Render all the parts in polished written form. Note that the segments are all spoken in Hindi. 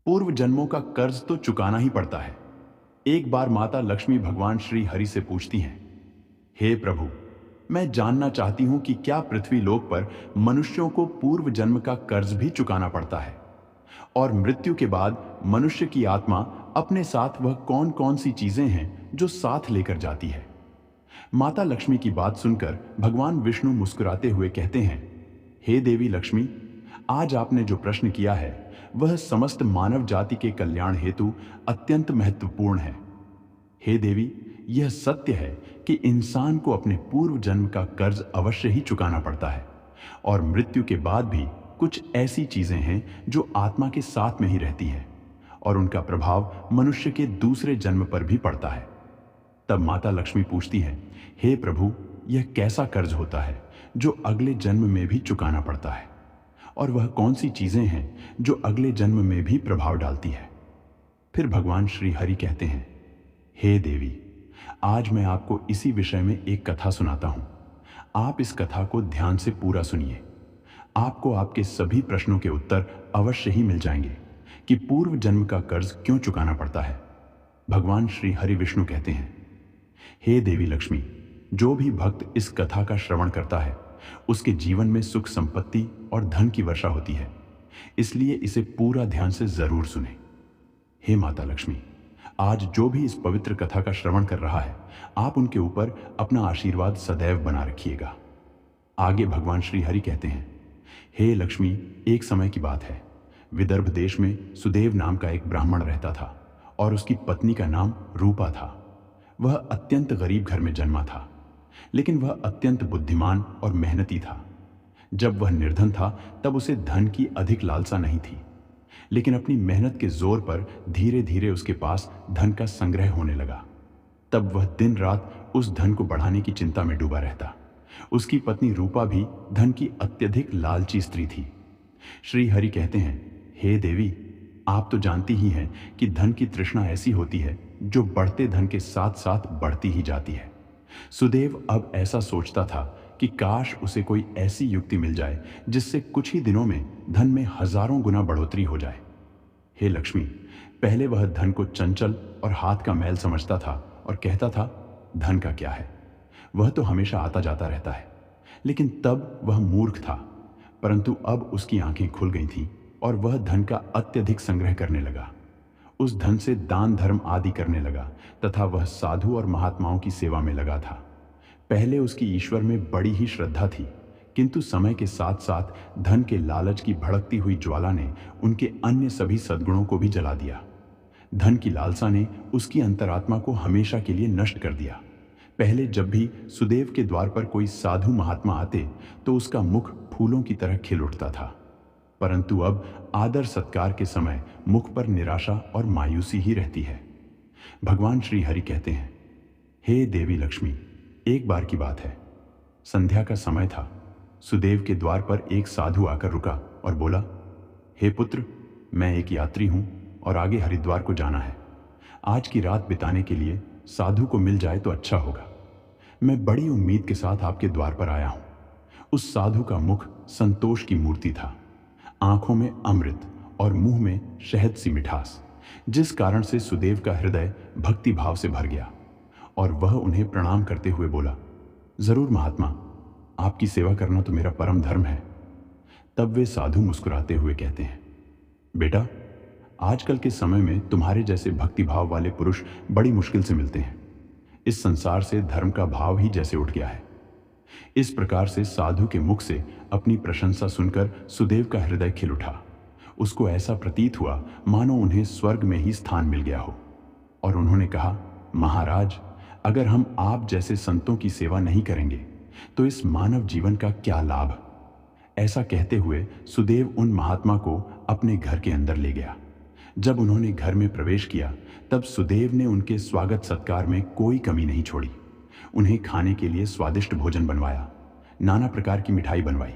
पूर्व जन्मों का कर्ज तो चुकाना ही पड़ता है। एक बार माता लक्ष्मी भगवान श्री हरि से पूछती हैं, हे प्रभु, मैं जानना चाहती हूं कि क्या पृथ्वी लोक पर मनुष्यों को पूर्व जन्म का कर्ज भी चुकाना पड़ता है और मृत्यु के बाद मनुष्य की आत्मा अपने साथ वह कौन कौन सी चीजें हैं जो साथ लेकर जाती है। माता लक्ष्मी की बात सुनकर भगवान विष्णु मुस्कुराते हुए कहते हैं, हे देवी लक्ष्मी, आज आपने जो प्रश्न किया है वह समस्त मानव जाति के कल्याण हेतु अत्यंत महत्वपूर्ण है। हे देवी, यह सत्य है कि इंसान को अपने पूर्व जन्म का कर्ज अवश्य ही चुकाना पड़ता है और मृत्यु के बाद भी कुछ ऐसी चीजें हैं जो आत्मा के साथ में ही रहती है और उनका प्रभाव मनुष्य के दूसरे जन्म पर भी पड़ता है। तब माता लक्ष्मी पूछती है, हे प्रभु, यह कैसा कर्ज होता है जो अगले जन्म में भी चुकाना पड़ता है और वह कौन सी चीजें हैं जो अगले जन्म में भी प्रभाव डालती है। फिर भगवान श्री हरि कहते हैं, हे देवी, आज मैं आपको इसी विषय में एक कथा सुनाता हूं। आप इस कथा को ध्यान से पूरा सुनिए। आपको आपके सभी प्रश्नों के उत्तर अवश्य ही मिल जाएंगे कि पूर्व जन्म का कर्ज क्यों चुकाना पड़ता है। भगवान श्री हरि विष्णु कहते हैं, हे देवी लक्ष्मी, जो भी भक्त इस कथा का श्रवण करता है उसके जीवन में सुख संपत्ति और धन की वर्षा होती है, इसलिए इसे पूरा ध्यान से जरूर सुने। हे माता लक्ष्मी, आज जो भी इस पवित्र कथा का श्रवण कर रहा है, आप उनके ऊपर अपना आशीर्वाद सदैव बना रखिएगा। आगे भगवान श्री हरि कहते हैं, हे लक्ष्मी, एक समय की बात है, विदर्भ देश में सुदेव नाम का एक ब्राह्मण रहता था और उसकी पत्नी का नाम रूपा था। वह अत्यंत गरीब घर में जन्मा था, लेकिन वह अत्यंत बुद्धिमान और मेहनती था। जब वह निर्धन था तब उसे धन की अधिक लालसा नहीं थी, लेकिन अपनी मेहनत के जोर पर धीरे धीरे उसके पास धन का संग्रह होने लगा। तब वह दिन रात उस धन को बढ़ाने की चिंता में डूबा रहता। उसकी पत्नी रूपा भी धन की अत्यधिक लालची स्त्री थी। श्री हरि कहते हैं, हे देवी, आप तो जानती ही हैं कि धन की तृष्णा ऐसी होती है जो बढ़ते धन के साथ साथ बढ़ती ही जाती है। सुदेव अब ऐसा सोचता था कि काश उसे कोई ऐसी युक्ति मिल जाए जिससे कुछ ही दिनों में धन में हजारों गुना बढ़ोतरी हो जाए। हे लक्ष्मी, पहले वह धन को चंचल और हाथ का मैल समझता था और कहता था, धन का क्या है, वह तो हमेशा आता जाता रहता है। लेकिन तब वह मूर्ख था, परंतु अब उसकी आंखें खुल गई थीं और वह धन का अत्यधिक संग्रह करने लगा। उस धन से दान धर्म आदि करने लगा तथा वह साधु और महात्माओं की सेवा में लगा था। पहले उसकी ईश्वर में बड़ी ही श्रद्धा थी, किंतु समय के साथ साथ धन के लालच की भड़कती हुई ज्वाला ने उनके अन्य सभी सद्गुणों को भी जला दिया। धन की लालसा ने उसकी अंतरात्मा को हमेशा के लिए नष्ट कर दिया। पहले जब भी सुदेव के द्वार पर कोई साधु महात्मा आते तो उसका मुख फूलों की तरह खिल उठता था, परंतु अब आदर सत्कार के समय मुख पर निराशा और मायूसी ही रहती है। भगवान श्री हरि कहते हैं, हे देवी लक्ष्मी, एक बार की बात है, संध्या का समय था। सुदेव के द्वार पर एक साधु आकर रुका और बोला, हे पुत्र, मैं एक यात्री हूं और आगे हरिद्वार को जाना है। आज की रात बिताने के लिए साधु को मिल जाए तो अच्छा होगा। मैं बड़ी उम्मीद के साथ आपके द्वार पर आया हूं। उस साधु का मुख संतोष की मूर्ति था, आंखों में अमृत और मुंह में शहद सी मिठास, जिस कारण से सुदेव का हृदय भक्ति भाव से भर गया और वह उन्हें प्रणाम करते हुए बोला, जरूर महात्मा, आपकी सेवा करना तो मेरा परम धर्म है। तब वे साधु मुस्कुराते हुए कहते हैं, बेटा, आजकल के समय में तुम्हारे जैसे भक्ति भाव वाले पुरुष बड़ी मुश्किल से मिलते हैं। इस संसार से धर्म का भाव ही जैसे उठ गया है। इस प्रकार से साधु के मुख से अपनी प्रशंसा सुनकर सुदेव का हृदय खिल उठा। उसको ऐसा प्रतीत हुआ मानो उन्हें स्वर्ग में ही स्थान मिल गया हो और उन्होंने कहा, महाराज, अगर हम आप जैसे संतों की सेवा नहीं करेंगे तो इस मानव जीवन का क्या लाभ। ऐसा कहते हुए सुदेव उन महात्मा को अपने घर के अंदर ले गया। जब उन्होंने घर में प्रवेश किया तब सुदेव ने उनके स्वागत सत्कार में कोई कमी नहीं छोड़ी। उन्हें खाने के लिए स्वादिष्ट भोजन बनवाया, नाना प्रकार की मिठाई बनवाई।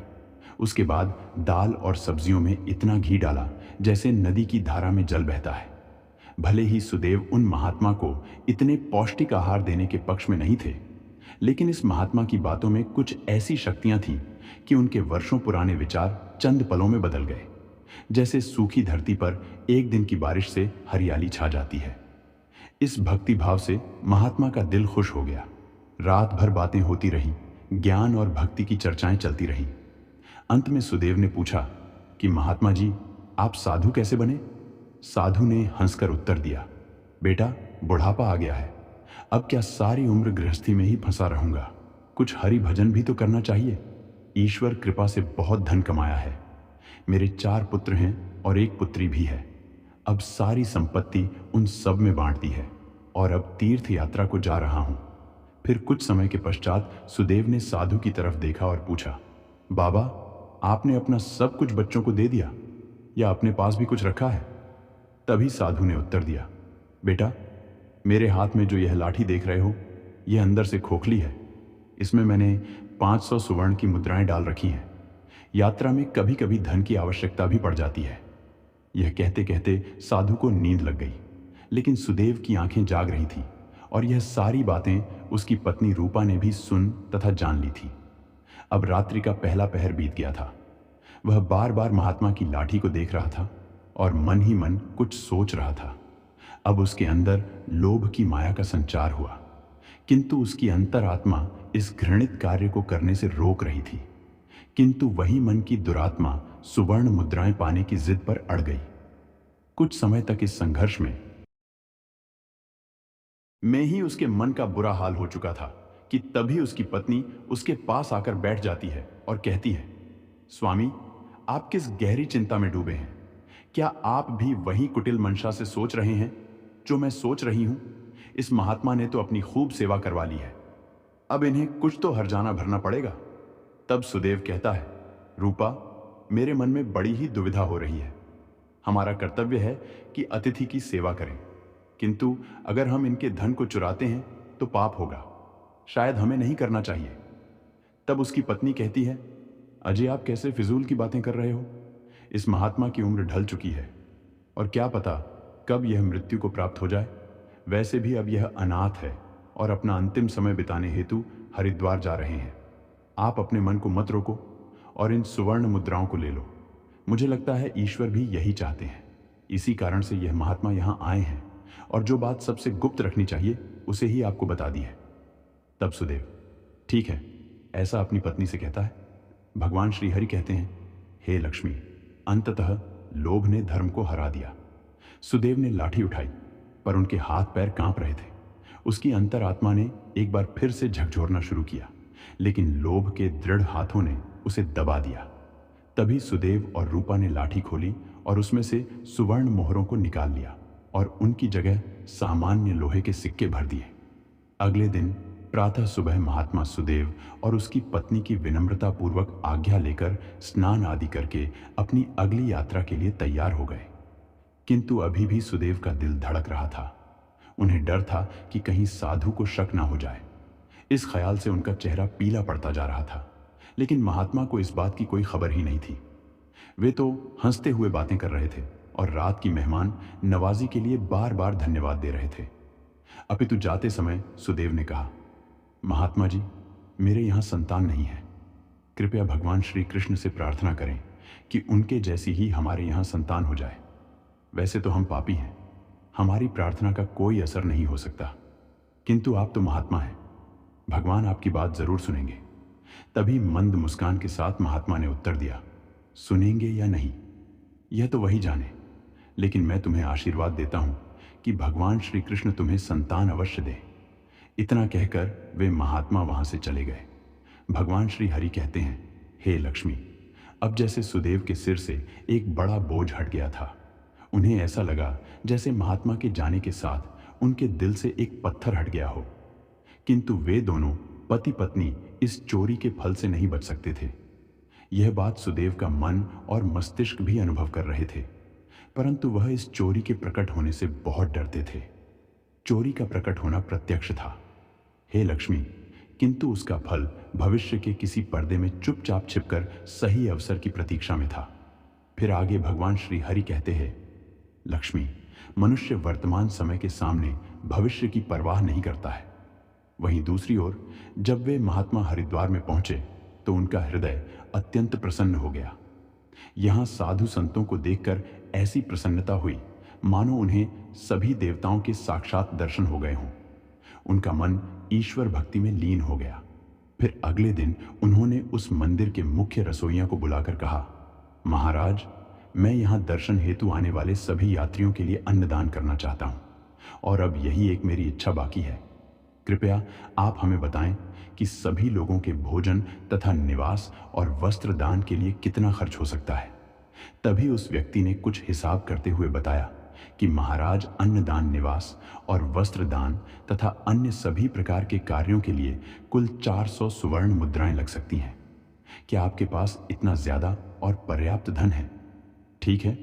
उसके बाद दाल और सब्जियों में इतना घी डाला जैसे नदी की धारा में जल बहता है। भले ही सुदेव उन महात्मा को इतने पौष्टिक आहार देने के पक्ष में नहीं थे, लेकिन इस महात्मा की बातों में कुछ ऐसी शक्तियां थीं कि उनके वर्षों पुराने विचार चंद पलों में बदल गए। जैसे सूखी धरती पर एक दिन की बारिश से हरियाली छा जाती है। इस भक्ति भाव से महात्मा का दिल खुश हो गया। रात भर बातें होती रहीं, ज्ञान और भक्ति की चर्चाएं चलती रहीं। अंत में सुदेव ने पूछा कि महात्मा जी, आप साधु कैसे बने? साधु ने हंसकर उत्तर दिया, बेटा, बुढ़ापा आ गया है, अब क्या सारी उम्र गृहस्थी में ही फंसा रहूंगा? कुछ हरि भजन भी तो करना चाहिए। ईश्वर कृपा से बहुत धन कमाया है। मेरे 4 पुत्र हैं और एक पुत्री भी है। अब सारी संपत्ति उन सब में बांट दी है और अब तीर्थ यात्रा को जा रहा हूं। फिर कुछ समय के पश्चात सुदेव ने साधु की तरफ देखा और पूछा, बाबा, आपने अपना सब कुछ बच्चों को दे दिया या अपने पास भी कुछ रखा है? तभी साधु ने उत्तर दिया, बेटा, मेरे हाथ में जो यह लाठी देख रहे हो, यह अंदर से खोखली है। इसमें मैंने 500 सुवर्ण की मुद्राएं डाल रखी हैं। यात्रा में कभी कभी धन की आवश्यकता भी पड़ जाती है। यह कहते कहते साधु को नींद लग गई, लेकिन सुदेव की आंखें जाग रही थीं और यह सारी बातें उसकी पत्नी रूपा ने भी सुन तथा जान ली थी। अब रात्रि का पहला पहर बीत गया था। वह बार बार महात्मा की लाठी को देख रहा था और मन ही मन कुछ सोच रहा था। अब उसके अंदर लोभ की माया का संचार हुआ, किंतु उसकी अंतरात्मा इस घृणित कार्य को करने से रोक रही थी। किंतु वही मन की दुरात्मा सुवर्ण मुद्राएं पाने की जिद पर अड़ गई। कुछ समय तक इस संघर्ष में ही उसके मन का बुरा हाल हो चुका था कि तभी उसकी पत्नी उसके पास आकर बैठ जाती है और कहती है, स्वामी, आप किस गहरी चिंता में डूबे हैं? क्या आप भी वही कुटिल मंशा से सोच रहे हैं जो मैं सोच रही हूं? इस महात्मा ने तो अपनी खूब सेवा करवा ली है, अब इन्हें कुछ तो हर्जाना भरना पड़ेगा। तब सुदेव कहता है, रूपा, मेरे मन में बड़ी ही दुविधा हो रही है। हमारा कर्तव्य है कि अतिथि की सेवा करें, किंतु अगर हम इनके धन को चुराते हैं तो पाप होगा, शायद हमें नहीं करना चाहिए। तब उसकी पत्नी कहती है, अजय, आप कैसे फिजूल की बातें कर रहे हो? इस महात्मा की उम्र ढल चुकी है और क्या पता कब यह मृत्यु को प्राप्त हो जाए। वैसे भी अब यह अनाथ है और अपना अंतिम समय बिताने हेतु हरिद्वार जा रहे हैं। आप अपने मन को मत रोको और इन सुवर्ण मुद्राओं को ले लो। मुझे लगता है ईश्वर भी यही चाहते हैं। इसी कारण से यह महात्मा यहाँ आए हैं और जो बात सबसे गुप्त रखनी चाहिए उसे ही आपको बता दी है। तब सुदेव, ठीक है, ऐसा अपनी पत्नी से कहता है। भगवान श्री हरि कहते हैं, हे लक्ष्मी, अंततः लोभ ने धर्म को हरा दिया। सुदेव ने लाठी उठाई, पर उनके हाथ पैर कांप रहे थे। उसकी अंतरात्मा ने एक बार फिर से झकझोरना शुरू किया, लेकिन लोभ के दृढ़ हाथों ने उसे दबा दिया। तभी सुदेव और रूपा ने लाठी खोली और उसमें से सुवर्ण मोहरों को निकाल लिया और उनकी जगह सामान्य लोहे के सिक्के भर दिए। अगले दिन प्रातः सुबह महात्मा सुदेव और उसकी पत्नी की विनम्रता पूर्वक आज्ञा लेकर स्नान आदि करके अपनी अगली यात्रा के लिए तैयार हो गए। किंतु अभी भी सुदेव का दिल धड़क रहा था। उन्हें डर था कि कहीं साधु को शक ना हो जाए। इस ख्याल से उनका चेहरा पीला पड़ता जा रहा था, लेकिन महात्मा को इस बात की कोई खबर ही नहीं थी। वे तो हंसते हुए बातें कर रहे थे और रात की मेहमान नवाजी के लिए बार बार धन्यवाद दे रहे थे। अपितु जाते समय सुदेव ने कहा, महात्मा जी, मेरे यहाँ संतान नहीं है। कृपया भगवान श्री कृष्ण से प्रार्थना करें कि उनके जैसी ही हमारे यहाँ संतान हो जाए। वैसे तो हम पापी हैं, हमारी प्रार्थना का कोई असर नहीं हो सकता, किंतु आप तो महात्मा हैं, भगवान आपकी बात जरूर सुनेंगे। तभी मंद मुस्कान के साथ महात्मा ने उत्तर दिया, सुनेंगे या नहीं यह तो वही जाने, लेकिन मैं तुम्हें आशीर्वाद देता हूं कि भगवान श्री कृष्ण तुम्हें संतान अवश्य दें। इतना कहकर वे महात्मा वहां से चले गए। भगवान श्री हरि कहते हैं, हे लक्ष्मी, अब जैसे सुदेव के सिर से एक बड़ा बोझ हट गया था। उन्हें ऐसा लगा जैसे महात्मा के जाने के साथ उनके दिल से एक पत्थर हट गया हो। किंतु वे दोनों पति पत्नी इस चोरी के फल से नहीं बच सकते थे। यह बात सुदेव का मन और मस्तिष्क भी अनुभव कर रहे थे, परंतु वह इस चोरी के प्रकट होने से बहुत डरते थे। चोरी का प्रकट होना प्रत्यक्ष था, हे लक्ष्मी, किंतु उसका फल भविष्य के किसी पर्दे में चुपचाप छिपकर सही अवसर की प्रतीक्षा में था। फिर आगे भगवान श्री हरि कहते हैं, लक्ष्मी, मनुष्य वर्तमान समय के सामने भविष्य की परवाह नहीं करता है। वहीं दूसरी ओर जब वे महात्मा हरिद्वार में पहुंचे तो उनका हृदय अत्यंत प्रसन्न हो गया। यहां साधु संतों को देखकर ऐसी प्रसन्नता हुई मानो उन्हें सभी देवताओं के साक्षात दर्शन हो गए हों। उनका मन ईश्वर भक्ति में लीन हो गया। फिर अगले दिन उन्होंने उस मंदिर के मुख्य रसोइया को बुलाकर कहा, महाराज, मैं यहां दर्शन हेतु आने वाले सभी यात्रियों के लिए अन्नदान करना चाहता हूं और अब यही एक मेरी इच्छा बाकी है। कृपया आप हमें बताएं कि सभी लोगों के भोजन तथा निवास और वस्त्र दान के लिए कितना खर्च हो सकता है। तभी उस व्यक्ति ने कुछ हिसाब करते हुए बताया कि महाराज, अन्नदान, निवास और वस्त्र दान तथा अन्य सभी प्रकार के कार्यों के लिए कुल 400 सुवर्ण मुद्राएं लग सकती हैं। क्या आपके पास इतना ज्यादा और पर्याप्त धन है? ठीक है,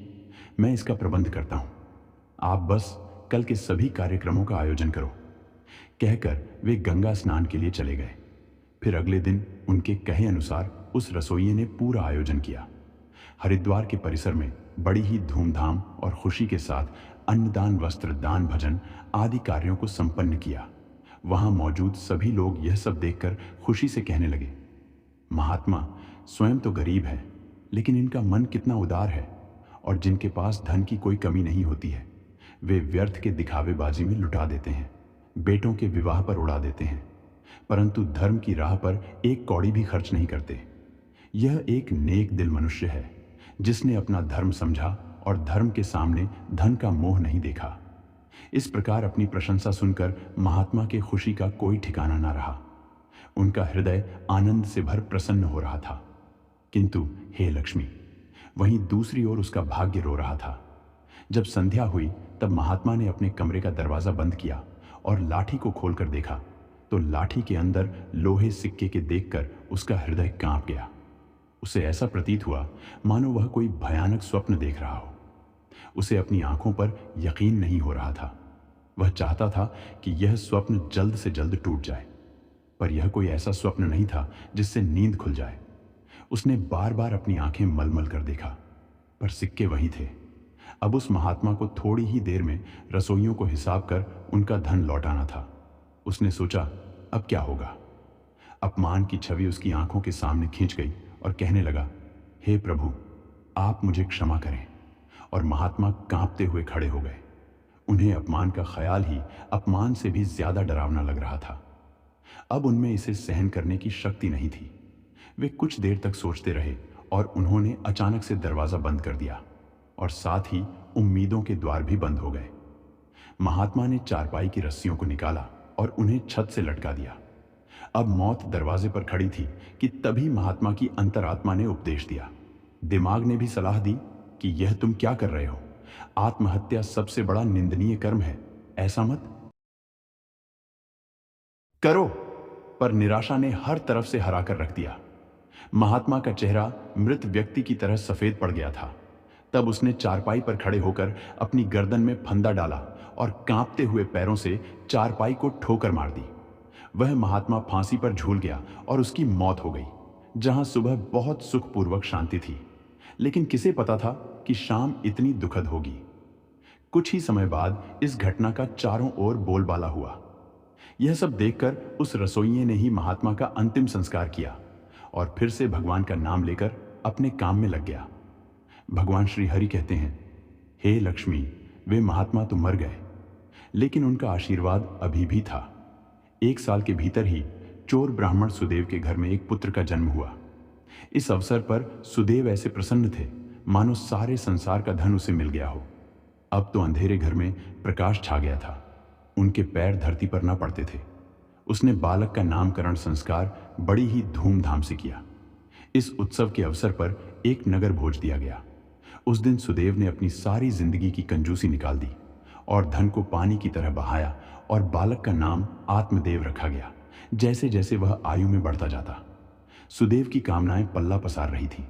मैं इसका प्रबंध करता हूं। आप बस कल के सभी कार्यक्रमों का आयोजन करो। कहकर वे गंगा स्नान के लिए चले गए। फिर अगले दिन उनके कहे अनुसार उस रसोइये ने पूरा आयोजन किया। हरिद्वार के परिसर में बड़ी ही धूमधाम और खुशी के साथ अन्नदान, वस्त्र दान, भजन आदि कार्यों को संपन्न किया। वहां मौजूद सभी लोग यह सब देखकर खुशी से कहने लगे, महात्मा स्वयं तो गरीब है, लेकिन इनका मन कितना उदार है, और जिनके पास धन की कोई कमी नहीं होती है वे व्यर्थ के दिखावेबाजी में लुटा देते हैं, बेटों के विवाह पर उड़ा देते हैं, परंतु धर्म की राह पर एक कौड़ी भी खर्च नहीं करते। यह एक नेक दिल मनुष्य है जिसने अपना धर्म समझा और धर्म के सामने धन का मोह नहीं देखा। इस प्रकार अपनी प्रशंसा सुनकर महात्मा के खुशी का कोई ठिकाना ना रहा। उनका हृदय आनंद से भर प्रसन्न हो रहा था। किंतु हे लक्ष्मी, वहीं दूसरी ओर उसका भाग्य रो रहा था। जब संध्या हुई तब महात्मा ने अपने कमरे का दरवाजा बंद किया और लाठी को खोलकर देखा तो लाठी के अंदर लोहे सिक्के के देखकर उसका हृदय कांप गया। उसे ऐसा प्रतीत हुआ मानो वह कोई भयानक स्वप्न देख रहा हो। उसे अपनी आंखों पर यकीन नहीं हो रहा था। वह चाहता था कि यह स्वप्न जल्द से जल्द टूट जाए, पर यह कोई ऐसा स्वप्न नहीं था जिससे नींद खुल जाए। उसने बार बार अपनी आंखें मलमल कर देखा, पर सिक्के वही थे। अब उस महात्मा को थोड़ी ही देर में रसोइयों को हिसाब कर उनका धन लौटाना था। उसने सोचा, अब क्या होगा। अपमान की छवि उसकी आंखों के सामने खींच गई और कहने लगा, हे प्रभु, आप मुझे क्षमा करें। और महात्मा कांपते हुए खड़े हो गए। उन्हें अपमान का ख्याल ही अपमान से भी ज्यादा डरावना लग रहा था। अब उनमें इसे सहन करने की शक्ति नहीं थी। वे कुछ देर तक सोचते रहे और उन्होंने अचानक से दरवाजा बंद कर दिया और साथ ही उम्मीदों के द्वार भी बंद हो गए। महात्मा ने चारपाई की रस्सियों को निकाला और उन्हें छत से लटका दिया। अब मौत दरवाजे पर खड़ी थी कि तभी महात्मा की अंतरात्मा ने उपदेश दिया। दिमाग ने भी सलाह दी कि यह तुम क्या कर रहे हो, आत्महत्या सबसे बड़ा निंदनीय कर्म है, ऐसा मत करो। पर निराशा ने हर तरफ से हराकर रख दिया। महात्मा का चेहरा मृत व्यक्ति की तरह सफेद पड़ गया था। तब उसने चारपाई पर खड़े होकर अपनी गर्दन में फंदा डाला और कांपते हुए पैरों से चारपाई को ठोकर मार दी। वह महात्मा फांसी पर झूल गया और उसकी मौत हो गई। जहां सुबह बहुत सुखपूर्वक शांति थी, लेकिन किसे पता था कि शाम इतनी दुखद होगी। कुछ ही समय बाद इस घटना का चारों ओर बोलबाला हुआ। यह सब देखकर उस रसोइये ने ही महात्मा का अंतिम संस्कार किया और फिर से भगवान का नाम लेकर अपने काम में लग गया। भगवान श्री हरि कहते हैं, हे लक्ष्मी, वे महात्मा तो मर गए, लेकिन उनका आशीर्वाद अभी भी था। 1 साल के भीतर ही चोर ब्राह्मण सुदेव के घर में एक पुत्र का जन्म हुआ। इस अवसर पर सुदेव ऐसे प्रसन्न थे मानो सारे संसार का धन उसे मिल गया हो। अब तो अंधेरे घर में प्रकाश छा गया था। उनके पैर धरती पर ना पड़ते थे। उसने बालक का नामकरण संस्कार बड़ी ही धूमधाम से किया। इस उत्सव के अवसर पर एक नगर भोज दिया गया। उस दिन सुदेव ने अपनी सारी जिंदगी की कंजूसी निकाल दी और धन को पानी की तरह बहाया और बालक का नाम आत्मदेव रखा गया। जैसे जैसे वह आयु में बढ़ता जाता, सुदेव की कामनाएं पल्ला पसार रही थी।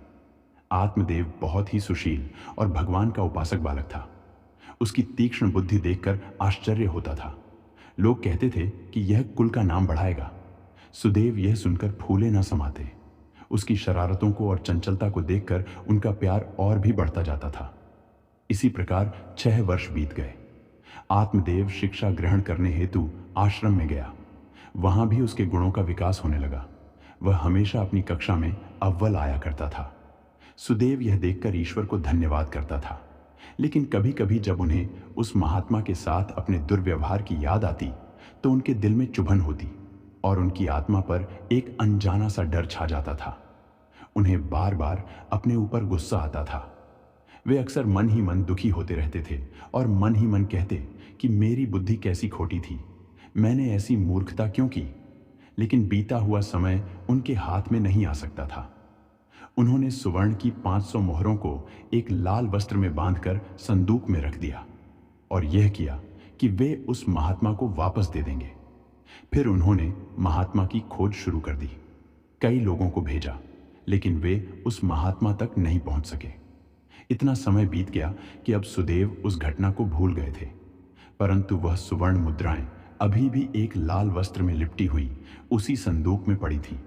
आत्मदेव बहुत ही सुशील और भगवान का उपासक बालक था। उसकी तीक्ष्ण बुद्धि देखकर आश्चर्य होता था। लोग कहते थे कि यह कुल का नाम बढ़ाएगा। सुदेव यह सुनकर फूले न समाते। उसकी शरारतों को और चंचलता को देखकर उनका प्यार और भी बढ़ता जाता था। इसी प्रकार 6 वर्ष बीत गए। आत्मदेव शिक्षा ग्रहण करने हेतु आश्रम में गया। वहां भी उसके गुणों का विकास होने लगा। वह हमेशा अपनी कक्षा में अव्वल आया करता था। सुदेव यह देखकर ईश्वर को धन्यवाद करता था, लेकिन कभी कभी जब उन्हें उस महात्मा के साथ अपने दुर्व्यवहार की याद आती तो उनके दिल में चुभन होती और उनकी आत्मा पर एक अनजाना सा डर छा जाता था। उन्हें बार बार अपने ऊपर गुस्सा आता था। वे अक्सर मन ही मन दुखी होते रहते थे और मन ही मन कहते कि मेरी बुद्धि कैसी खोटी थी, मैंने ऐसी मूर्खता क्यों की। लेकिन बीता हुआ समय उनके हाथ में नहीं आ सकता था। उन्होंने सुवर्ण की 500 मोहरों को एक लाल वस्त्र में बांधकर संदूक में रख दिया और यह किया कि वे उस महात्मा को वापस दे देंगे। फिर उन्होंने महात्मा की खोज शुरू कर दी। कई लोगों को भेजा, लेकिन वे उस महात्मा तक नहीं पहुंच सके। इतना समय बीत गया कि अब सुदेव उस घटना को भूल गए थे, परंतु वह सुवर्ण मुद्राएं अभी भी एक लाल वस्त्र में लिपटी हुई उसी संदूक में पड़ी थी।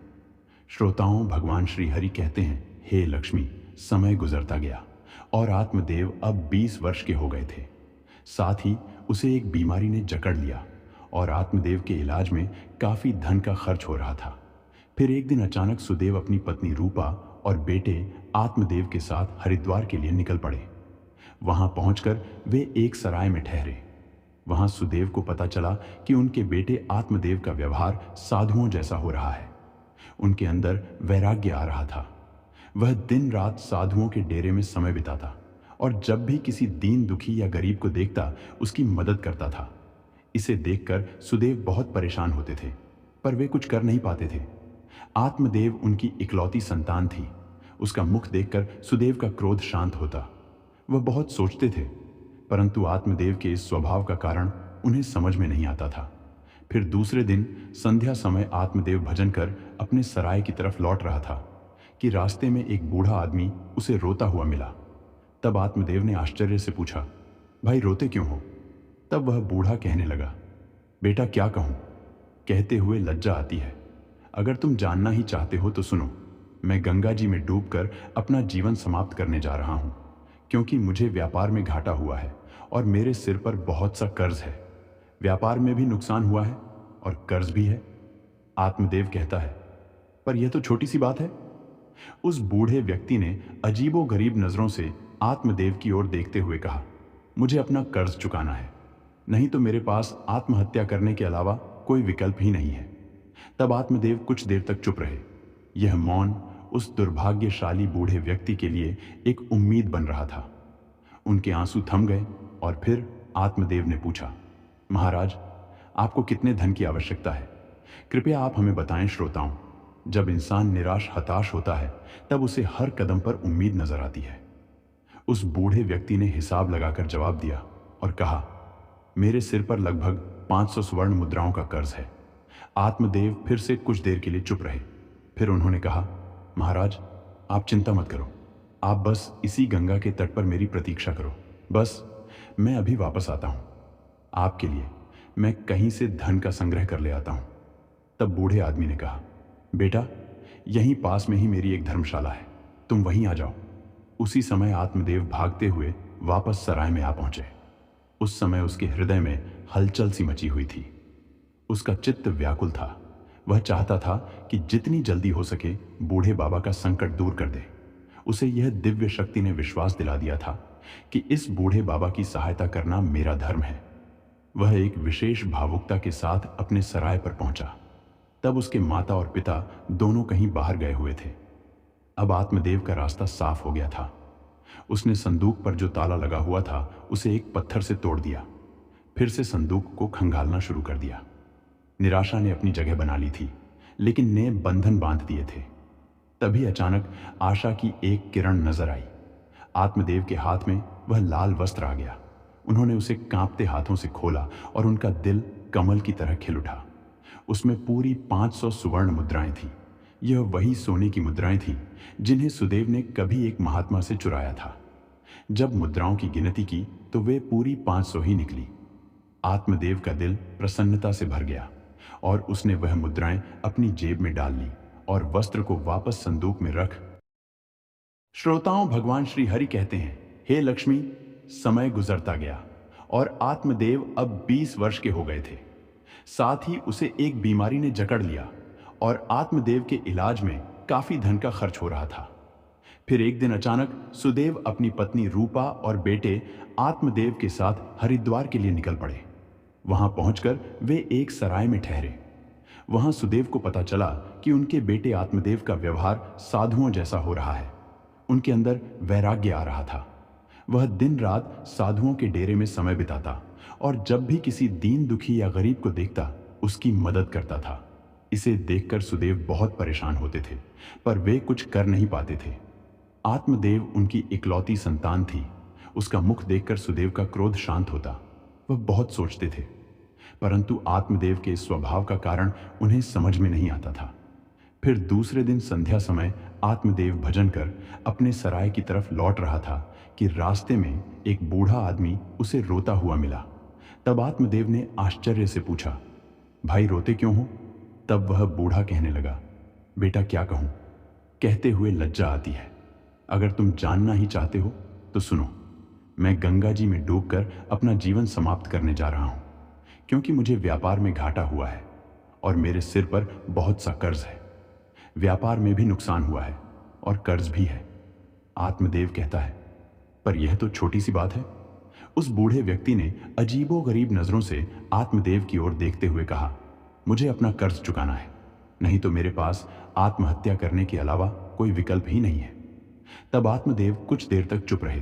श्रोताओं, भगवान श्री हरि कहते हैं, हे लक्ष्मी, समय गुजरता गया और आत्मदेव अब 20 वर्ष के हो गए थे। साथ ही उसे एक बीमारी ने जकड़ लिया और आत्मदेव के इलाज में काफी धन का खर्च हो रहा था। फिर एक दिन अचानक सुदेव अपनी पत्नी रूपा और बेटे आत्मदेव के साथ हरिद्वार के लिए निकल पड़े। वहां पहुंचकर वे एक सराय में ठहरे। वहां सुदेव को पता चला कि उनके बेटे आत्मदेव का व्यवहार साधुओं जैसा हो रहा है। उनके अंदर वैराग्य आ रहा था। वह दिन रात साधुओं के डेरे में समय बिताता और जब भी किसी दीन दुखी या गरीब को देखता उसकी मदद करता था। इसे देखकर सुदेव बहुत परेशान होते थे, पर वे कुछ कर नहीं पाते थे। आत्मदेव उनकी इकलौती संतान थी। उसका मुख देखकर सुदेव का क्रोध शांत होता। वह बहुत सोचते थे, परंतु आत्मदेव के इस स्वभाव का कारण उन्हें समझ में नहीं आता था। फिर दूसरे दिन संध्या समय आत्मदेव भजन कर अपने सराय की तरफ लौट रहा था कि रास्ते में एक बूढ़ा आदमी उसे रोता हुआ मिला। तब आत्मदेव ने आश्चर्य से पूछा, भाई रोते क्यों हो? तब वह बूढ़ा कहने लगा, बेटा क्या कहूँ, कहते हुए लज्जा आती है। अगर तुम जानना ही चाहते हो तो सुनो, मैं गंगा जी में डूबकर अपना जीवन समाप्त करने जा रहा हूँ, क्योंकि मुझे व्यापार में घाटा हुआ है और मेरे सिर पर बहुत सा कर्ज है। व्यापार में भी नुकसान हुआ है और कर्ज भी है। आत्मदेव कहता है, पर यह तो छोटी सी बात है। उस बूढ़े व्यक्ति ने अजीबोगरीब नजरों से आत्मदेव की ओर देखते हुए कहा, मुझे अपना कर्ज चुकाना है, नहीं तो मेरे पास आत्महत्या करने के अलावा कोई विकल्प ही नहीं है। तब आत्मदेव कुछ देर तक चुप रहे। यह मौन उस दुर्भाग्यशाली बूढ़े व्यक्ति के लिए एक उम्मीद बन रहा था। उनके आंसू थम गए और फिर आत्मदेव ने पूछा, महाराज, आपको कितने धन की आवश्यकता है? कृपया आप हमें बताएं। श्रोताओं, जब इंसान निराश हताश होता है तब उसे हर कदम पर उम्मीद नजर आती है। उस बूढ़े व्यक्ति ने हिसाब लगाकर जवाब दिया और कहा, मेरे सिर पर लगभग 500 स्वर्ण मुद्राओं का कर्ज है। आत्मदेव फिर से कुछ देर के लिए चुप रहे। फिर उन्होंने कहा, महाराज, आप चिंता मत करो, आप बस इसी गंगा के तट पर मेरी प्रतीक्षा करो। बस मैं अभी वापस आता हूं। आपके लिए मैं कहीं से धन का संग्रह कर ले आता हूं। तब बूढ़े आदमी ने कहा, बेटा, यहीं पास में ही मेरी एक धर्मशाला है, तुम वहीं आ जाओ। उसी समय आत्मदेव भागते हुए वापस सराय में आ पहुंचे। उस समय उसके हृदय में हलचल सी मची हुई थी। उसका चित्त व्याकुल था। वह चाहता था कि जितनी जल्दी हो सके बूढ़े बाबा का संकट दूर कर दे। उसे यह दिव्य शक्ति ने विश्वास दिला दिया था कि इस बूढ़े बाबा की सहायता करना मेरा धर्म है। वह एक विशेष भावुकता के साथ अपने सराय पर पहुंचा। तब उसके माता और पिता दोनों कहीं बाहर गए हुए थे। अब आत्मदेव का रास्ता साफ हो गया था। उसने संदूक पर जो ताला लगा हुआ था उसे एक पत्थर से तोड़ दिया। फिर से संदूक को खंगालना शुरू कर दिया। निराशा ने अपनी जगह बना ली थी, लेकिन ने बंधन बांध दिए थे। तभी अचानक आशा की एक किरण नजर आई। आत्मदेव के हाथ में वह लाल वस्त्र आ गया। उन्होंने उसे कांपते हाथों से खोला और उनका दिल कमल की तरह खिल उठा। उसमें पूरी 500 सुवर्ण मुद्राएं थी। यह वही सोने की मुद्राएं थीं जिन्हें सुदेव ने कभी एक महात्मा से चुराया था। जब मुद्राओं की गिनती की तो वे पूरी 500 ही निकली। आत्मदेव का दिल प्रसन्नता से भर गया और उसने वह मुद्राएं अपनी जेब में डाल ली और वस्त्र को वापस संदूक में रख। श्रोताओं, भगवान श्री हरि कहते हैं, हे लक्ष्मी, समय गुजरता गया और आत्मदेव अब 20 वर्ष के हो गए थे। साथ ही उसे एक बीमारी ने जकड़ लिया और आत्मदेव के इलाज में काफी धन का खर्च हो रहा था। फिर एक दिन अचानक सुदेव अपनी पत्नी रूपा और बेटे आत्मदेव के साथ हरिद्वार के लिए निकल पड़े। वहां पहुंचकर वे एक सराय में ठहरे। वहां सुदेव को पता चला कि उनके बेटे आत्मदेव का व्यवहार साधुओं जैसा हो रहा है। उनके अंदर वैराग्य आ रहा था। वह दिन रात साधुओं के डेरे में समय बिताता और जब भी किसी दीन दुखी या गरीब को देखता उसकी मदद करता था। इसे देखकर सुदेव बहुत परेशान होते थे, पर वे कुछ कर नहीं पाते थे। आत्मदेव उनकी इकलौती संतान थी। उसका मुख देखकर सुदेव का क्रोध शांत होता। वह बहुत सोचते थे, परंतु आत्मदेव के स्वभाव का कारण उन्हें समझ में नहीं आता था। फिर दूसरे दिन संध्या समय आत्मदेव भजन कर अपने सराय की तरफ लौट रहा था कि रास्ते में एक बूढ़ा आदमी उसे रोता हुआ मिला। तब आत्मदेव ने आश्चर्य से पूछा, भाई रोते क्यों हो? तब वह बूढ़ा कहने लगा, बेटा क्या कहूं, कहते हुए लज्जा आती है। अगर तुम जानना ही चाहते हो तो सुनो, मैं गंगा जी में डूबकर अपना जीवन समाप्त करने जा रहा हूं, क्योंकि मुझे व्यापार में घाटा हुआ है और मेरे सिर पर बहुत सा कर्ज है। व्यापार में भी नुकसान हुआ है और कर्ज भी है। आत्मदेव कहता है, पर यह तो छोटी सी बात है। उस बूढ़े व्यक्ति ने अजीबोगरीब नजरों से आत्मदेव की ओर देखते हुए कहा, मुझे अपना कर्ज चुकाना है, नहीं तो मेरे पास आत्महत्या करने के अलावा कोई विकल्प ही नहीं है। तब आत्मदेव कुछ देर तक चुप रहे।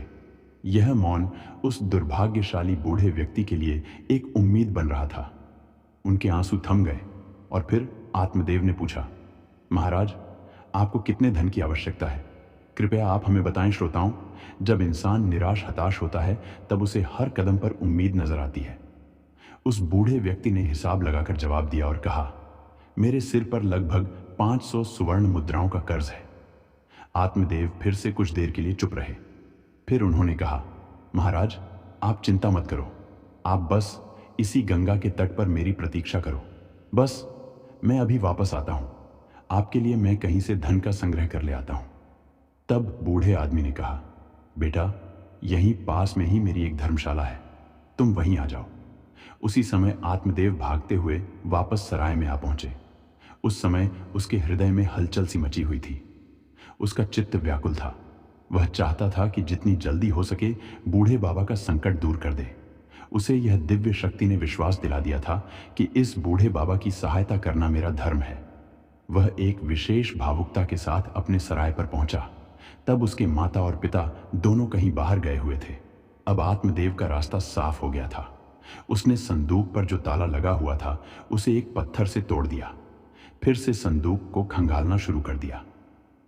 यह मौन उस दुर्भाग्यशाली बूढ़े व्यक्ति के लिए एक उम्मीद बन रहा था। उनके आंसू थम गए और फिर आत्मदेव ने पूछा, महाराज, आपको कितने धन की आवश्यकता है? कृपया आप हमें बताएं। श्रोताओं, जब इंसान निराश हताश होता है तब उसे हर कदम पर उम्मीद नजर आती है। उस बूढ़े व्यक्ति ने हिसाब लगाकर जवाब दिया और कहा, मेरे सिर पर लगभग 500 सुवर्ण मुद्राओं का कर्ज है। आत्मदेव फिर से कुछ देर के लिए चुप रहे। फिर उन्होंने कहा, महाराज, आप चिंता मत करो, आप बस इसी गंगा के तट पर मेरी प्रतीक्षा करो। बस मैं अभी वापस आता हूं, आपके लिए मैं कहीं से धन का संग्रह कर ले आता हूं। तब बूढ़े आदमी ने कहा, बेटा, यहीं पास में ही मेरी एक धर्मशाला है, तुम वहीं आ जाओ। उसी समय आत्मदेव भागते हुए वापस सराय में आ पहुंचे। उस समय उसके हृदय में हलचल सी मची हुई थी। उसका चित्त व्याकुल था। वह चाहता था कि जितनी जल्दी हो सके बूढ़े बाबा का संकट दूर कर दे। उसे यह दिव्य शक्ति ने विश्वास दिला दिया था कि इस बूढ़े बाबा की सहायता करना मेरा धर्म है। वह एक विशेष भावुकता के साथ अपने सराय पर पहुंचा। तब उसके माता और पिता दोनों कहीं बाहर गए हुए थे। अब आत्मदेव का रास्ता साफ हो गया था। उसने संदूक पर जो ताला लगा हुआ था उसे एक पत्थर से तोड़ दिया। फिर से संदूक को खंगालना शुरू कर दिया।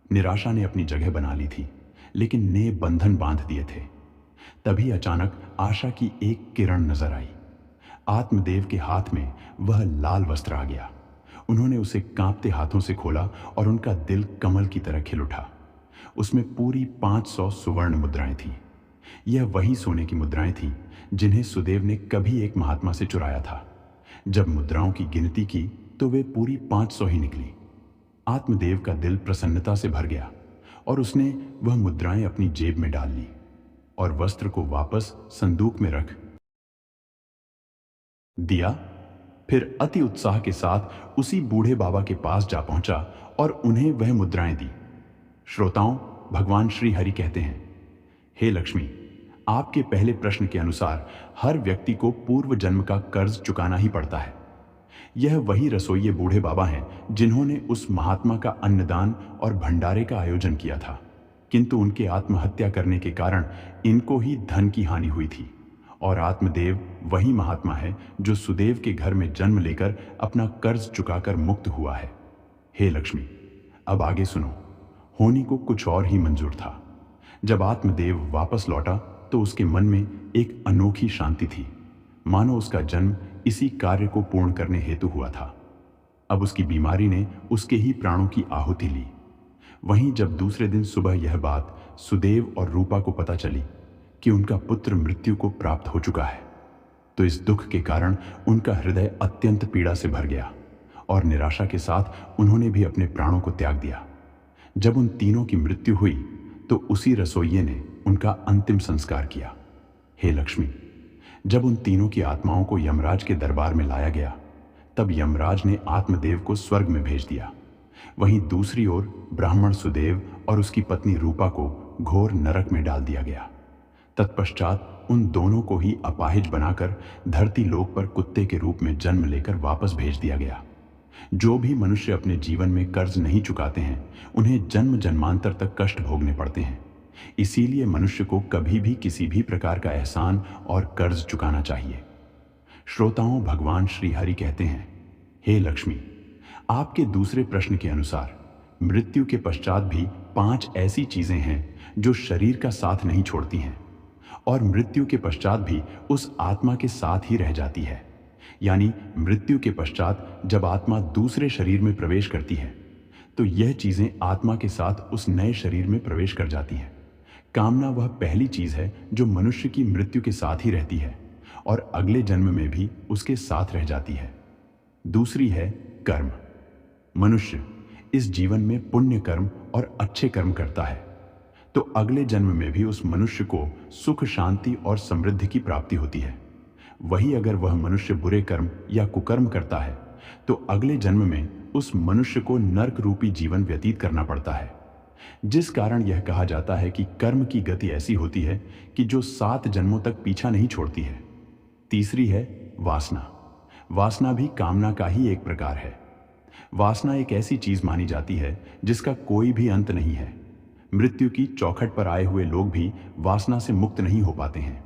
निराशा ने अपनी जगह बना ली थी, लेकिन नए बंधन बांध दिए थे। तभी अचानक आशा की एक किरण नजर आई। आत्मदेव के हाथ में वह लाल वस्त्र आ गया। उन्होंने उसे कांपते हाथों से खोला और उनका दिल कमल की तरह खिल उठा। उसमें पूरी 500 सुवर्ण मुद्राएं थीं। यह वही सोने की मुद्राएं थीं जिन्हें सुदेव ने कभी एक महात्मा से चुराया था। जब मुद्राओं की गिनती की तो वे पूरी 500 ही निकली। आत्मदेव का दिल प्रसन्नता से भर गया और उसने वह मुद्राएं अपनी जेब में डाल ली और वस्त्र को वापस संदूक में रख दिया। फिर अति उत्साह के साथ उसी बूढ़े बाबा के पास जा पहुंचा और उन्हें वह मुद्राएं दी। श्रोताओं, भगवान श्री हरि कहते हैं, हे लक्ष्मी, आपके पहले प्रश्न के अनुसार हर व्यक्ति को पूर्व जन्म का कर्ज चुकाना ही पड़ता है। यह वही रसोइये बूढ़े बाबा हैं जिन्होंने उस महात्मा का अन्नदान और भंडारे का आयोजन किया था, किंतु उनके आत्महत्या करने के कारण इनको ही धन की हानि हुई थी। और आत्मदेव वही महात्मा है जो सुदेव के घर में जन्म लेकर अपना कर्ज चुकाकर मुक्त हुआ है। हे लक्ष्मी, अब आगे सुनो। होनी को कुछ और ही मंजूर था। जब आत्मदेव वापस लौटा तो उसके मन में एक अनोखी शांति थी, मानो उसका जन्म इसी कार्य को पूर्ण करने हेतु हुआ था। अब उसकी बीमारी ने उसके ही प्राणों की आहुति ली। वहीं जब दूसरे दिन सुबह यह बात सुदेव और रूपा को पता चली कि उनका पुत्र मृत्यु को प्राप्त हो चुका है, तो इस दुख के कारण उनका हृदय अत्यंत पीड़ा से भर गया और निराशा के साथ उन्होंने भी अपने प्राणों को त्याग दिया। जब उन तीनों की मृत्यु हुई तो उसी रसोइये ने उनका अंतिम संस्कार किया। हे लक्ष्मी, जब उन तीनों की आत्माओं को यमराज के दरबार में लाया गया, तब यमराज ने आत्मदेव को स्वर्ग में भेज दिया। वहीं दूसरी ओर ब्राह्मण सुदेव और उसकी पत्नी रूपा को घोर नरक में डाल दिया गया। तत्पश्चात उन दोनों को ही अपाहिज बनाकर धरती लोक पर कुत्ते के रूप में जन्म लेकर वापस भेज दिया गया। जो भी मनुष्य अपने जीवन में कर्ज नहीं चुकाते हैं, उन्हें जन्म जन्मांतर तक कष्ट भोगने पड़ते हैं। इसीलिए मनुष्य को कभी भी किसी भी प्रकार का एहसान और कर्ज चुकाना चाहिए। श्रोताओं, भगवान श्री हरि कहते हैं, हे लक्ष्मी, आपके दूसरे प्रश्न के अनुसार मृत्यु के पश्चात भी 5 ऐसी चीजें हैं जो शरीर का साथ नहीं छोड़ती हैं और मृत्यु के पश्चात भी उस आत्मा के साथ ही रह जाती है। यानी मृत्यु के पश्चात जब आत्मा दूसरे शरीर में प्रवेश करती है तो यह चीजें आत्मा के साथ उस नए शरीर में प्रवेश कर जाती हैं। कामना वह पहली चीज है जो मनुष्य की मृत्यु के साथ ही रहती है और अगले जन्म में भी उसके साथ रह जाती है। दूसरी है कर्म। मनुष्य इस जीवन में पुण्य कर्म और अच्छे कर्म करता है तो अगले जन्म में भी उस मनुष्य को सुख, शांति और समृद्धि की प्राप्ति होती है। वही अगर वह मनुष्य बुरे कर्म या कुकर्म करता है तो अगले जन्म में उस मनुष्य को नरक रूपी जीवन व्यतीत करना पड़ता है। जिस कारण यह कहा जाता है कि कर्म की गति ऐसी होती है कि जो 7 जन्मों तक पीछा नहीं छोड़ती है। तीसरी है वासना। वासना भी कामना का ही एक प्रकार है। वासना एक ऐसी चीज मानी जाती है जिसका कोई भी अंत नहीं है। मृत्यु की चौखट पर आए हुए लोग भी वासना से मुक्त नहीं हो पाते हैं।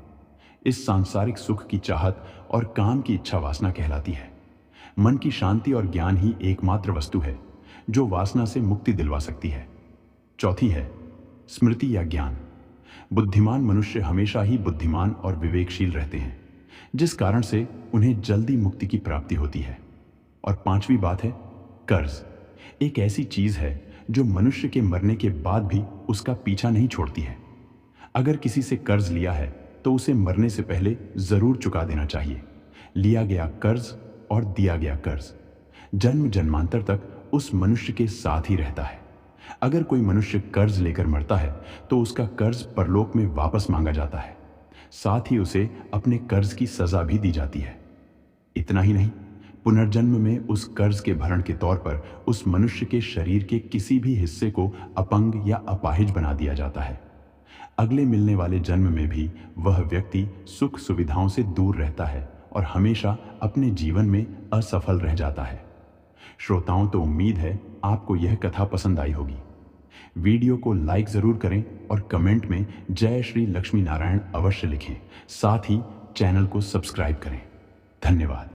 इस सांसारिक सुख की चाहत और काम की इच्छा वासना कहलाती है। मन की शांति और ज्ञान ही एकमात्र वस्तु है जो वासना से मुक्ति दिलवा सकती है। चौथी है स्मृति या ज्ञान। बुद्धिमान मनुष्य हमेशा ही बुद्धिमान और विवेकशील रहते हैं, जिस कारण से उन्हें जल्दी मुक्ति की प्राप्ति होती है। और 5वीं बात है कर्ज। एक ऐसी चीज है जो मनुष्य के मरने के बाद भी उसका पीछा नहीं छोड़ती है। अगर किसी से कर्ज लिया है तो उसे मरने से पहले जरूर चुका देना चाहिए। लिया गया कर्ज और दिया गया कर्ज जन्म जन्मांतर तक उस मनुष्य के साथ ही रहता है। अगर कोई मनुष्य कर्ज लेकर मरता है तो उसका कर्ज परलोक में वापस मांगा जाता है, साथ ही उसे अपने कर्ज की सजा भी दी जाती है। इतना ही नहीं, पुनर्जन्म में उस कर्ज के भरण के तौर पर उस मनुष्य के शरीर के किसी भी हिस्से को अपंग या अपाहिज बना दिया जाता है। अगले मिलने वाले जन्म में भी वह व्यक्ति सुख सुविधाओं से दूर रहता है और हमेशा अपने जीवन में असफल रह जाता है। श्रोताओं, तो उम्मीद है आपको यह कथा पसंद आई होगी। वीडियो को लाइक जरूर करें और कमेंट में जय श्री लक्ष्मी नारायण अवश्य लिखें। साथ ही चैनल को सब्सक्राइब करें। धन्यवाद।